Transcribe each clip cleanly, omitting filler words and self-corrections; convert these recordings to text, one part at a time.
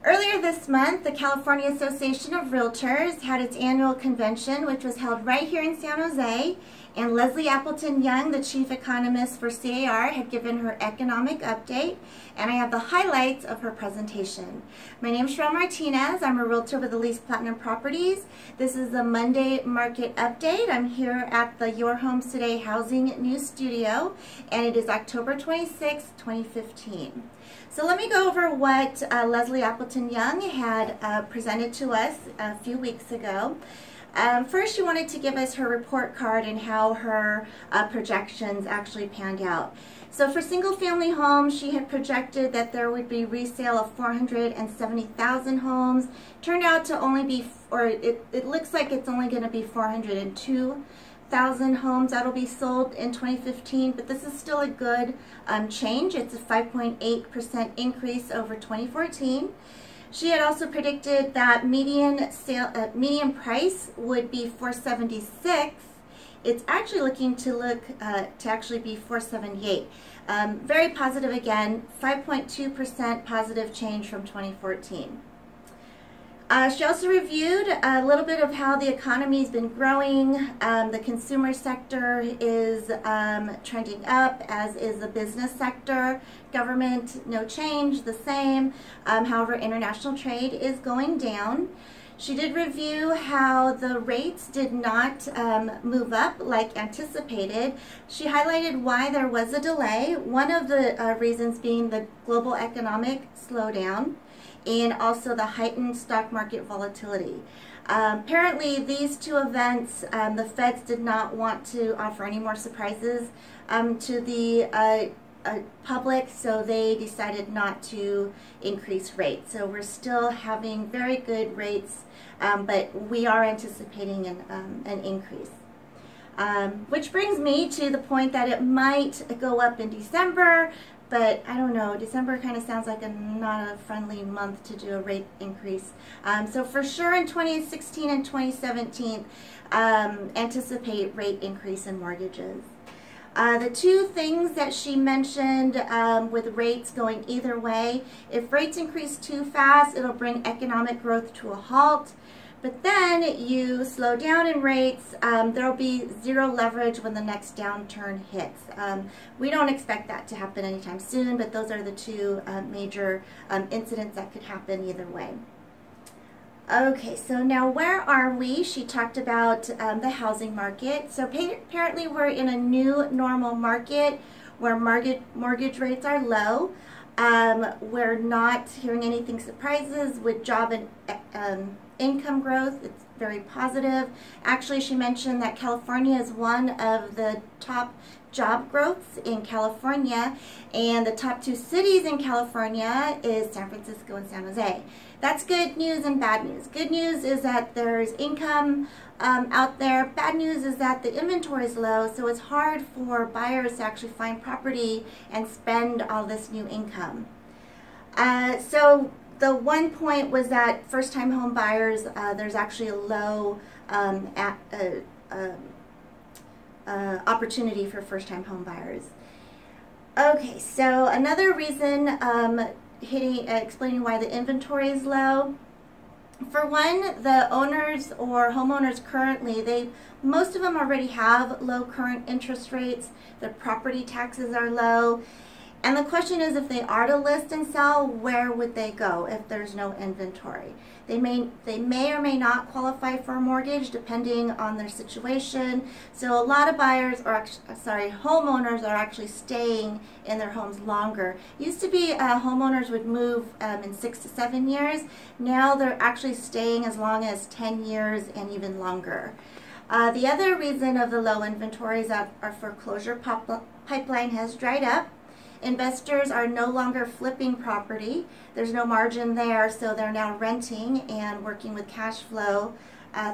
Earlier this month, the California Association of Realtors had its annual convention, which was held right here in San Jose, and Leslie Appleton Young, the chief economist for CAR, had given her economic update, and I have the highlights of her presentation. My name is Sheryl Martinez. I'm a realtor with Aalis Platinum Properties. This is the Monday market update. I'm here at the Your Homes Today Housing News Studio, and it is October 26, 2015. So let me go over what Leslie Appleton Young had presented to us a few weeks ago. First, she wanted to give us her report card and how her projections actually panned out. So for single-family homes, she had projected that there would be resale of 470,000 homes. Turned out to only be, or it looks like it's only going to be 402,000 homes that'll be sold in 2015, but this is still a good change. It's a 5.8% increase over 2014. She had also predicted that median price would be $476. It's actually looking to actually be $478. Very positive again, 5.2% positive change from 2014. She also reviewed a little bit of how the economy's been growing. The consumer sector is trending up, as is the business sector. Government, no change, the same. However, international trade is going down. She did review how the rates did not move up like anticipated. She highlighted why there was a delay. One of the reasons being the global economic slowdown, and also the heightened stock market volatility. Apparently, these two events, the Feds did not want to offer any more surprises to the public, so they decided not to increase rates. So we're still having very good rates, but we are anticipating an increase. Which brings me to the point that it might go up in December, but I don't know, December kind of sounds like not a friendly month to do a rate increase. So for sure in 2016 and 2017, anticipate rate increase in mortgages. The two things that she mentioned with rates going either way: if rates increase too fast, it'll bring economic growth to a halt. But then you slow down in rates, there'll be zero leverage when the next downturn hits. We don't expect that to happen anytime soon, but those are the two major incidents that could happen either way. Okay, so now where are we? She talked about the housing market. So apparently we're in a new normal market where mortgage rates are low. We're not hearing anything surprises with job and income growth. It's very positive. Actually, she mentioned that California is one of the top job growths in California, and the top two cities in California is San Francisco and San Jose. That's good news and bad news. Good news is that there's income out there. Bad news is that the inventory is low, so it's hard for buyers to actually find property and spend all this new income. So the one point was that first-time home buyers, there's actually a low opportunity for first-time home buyers. Okay, so another reason explaining why the inventory is low. For one, the owners or homeowners currently, most of them already have low current interest rates. Their property taxes are low. And the question is, if they are to list and sell, where would they go if there's no inventory? They may or may not qualify for a mortgage depending on their situation. So a lot of homeowners are actually staying in their homes longer. Used to be homeowners would move in 6 to 7 years. Now they're actually staying as long as 10 years and even longer. The other reason of the low inventory is that our foreclosure pipeline has dried up. Investors are no longer flipping property. There's no margin there, so they're now renting and working with cash flow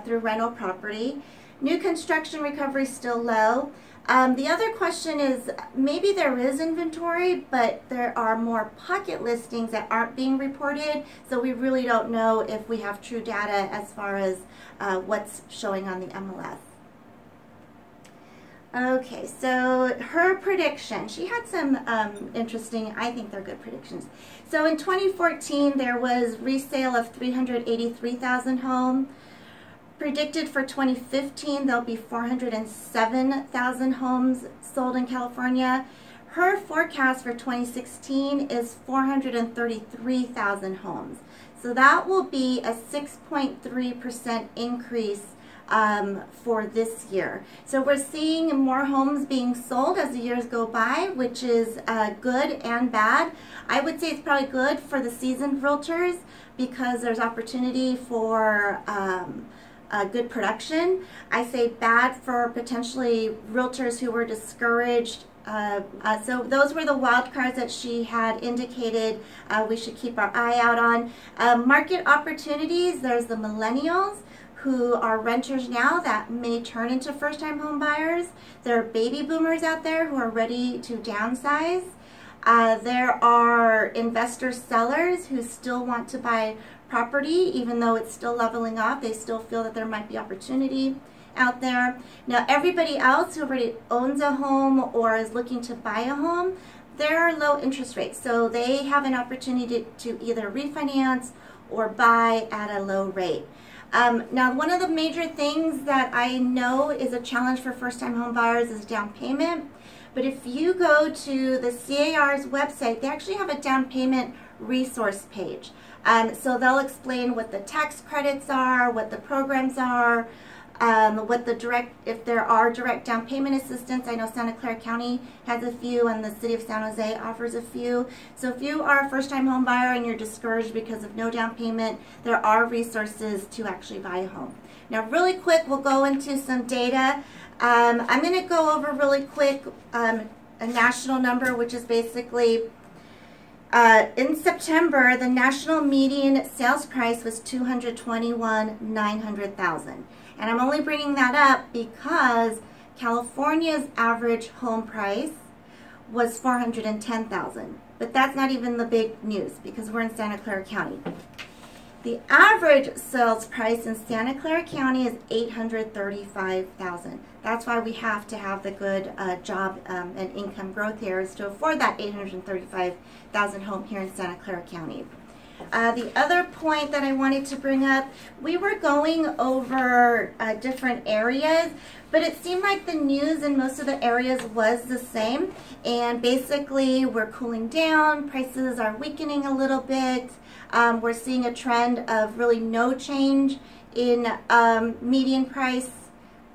through rental property. New construction recovery is still low. The other question is, maybe there is inventory, but there are more pocket listings that aren't being reported, so we really don't know if we have true data as far as what's showing on the MLS. Okay, so her prediction, she had some interesting, I think they're good predictions. So in 2014, there was resale of 383,000 homes. Predicted for 2015, there'll be 407,000 homes sold in California. Her forecast for 2016 is 433,000 homes. So that will be a 6.3% increase for this year. So we're seeing more homes being sold as the years go by, which is good and bad. I would say it's probably good for the seasoned realtors because there's opportunity for good production. I say bad for potentially realtors who were discouraged. So those were the wild cards that she had indicated we should keep our eye out on. Market opportunities, there's the millennials who are renters now that may turn into first-time home buyers. There are baby boomers out there who are ready to downsize. There are investor sellers who still want to buy property even though it's still leveling off. They still feel that there might be opportunity out there. Now everybody else who already owns a home or is looking to buy a home, there are low interest rates. So they have an opportunity to either refinance or buy at a low rate. Now, one of the major things that I know is a challenge for first-time home buyers is down payment. But if you go to the CAR's website, they actually have a down payment resource page. So they'll explain what the tax credits are, what the programs are, what the if there are direct down payment assistance. I know Santa Clara County has a few and the city of San Jose offers a few. So if you are a first-time home buyer and you're discouraged because of no down payment, there are resources to actually buy a home. Now really quick, we'll go into some data. I'm going to go over really quick a national number, which is basically in September, the national median sales price was $221,900. And I'm only bringing that up because California's average home price was $410,000. But that's not even the big news because we're in Santa Clara County. The average sales price in Santa Clara County is $835,000. That's why we have to have the good job and income growth here is to afford that $835,000 home here in Santa Clara County. The other point that I wanted to bring up, we were going over different areas, but it seemed like the news in most of the areas was the same. And basically, we're cooling down, prices are weakening a little bit. We're seeing a trend of really no change in median price,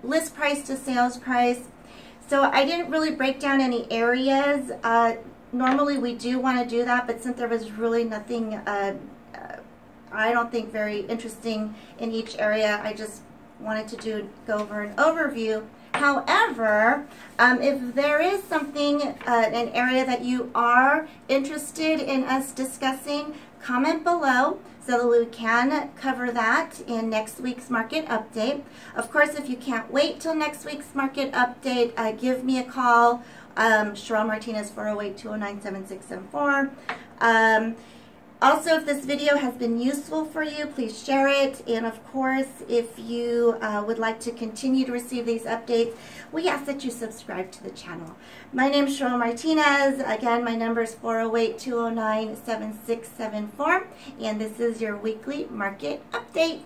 list price to sales price. So I didn't really break down any areas. Normally we do want to do that, but since there was really nothing, I don't think very interesting in each area, I just wanted to go over an overview. However, if there is something, an area that you are interested in us discussing, comment below so that we can cover that in next week's market update. Of course, if you can't wait till next week's market update, give me a call. Sheryl Martinez, 408-209-7674. Also, if this video has been useful for you, please share it. And of course, if you would like to continue to receive these updates, we ask that you subscribe to the channel. My name is Sheryl Martinez. Again, my number is 408-209-7674. And this is your weekly market update.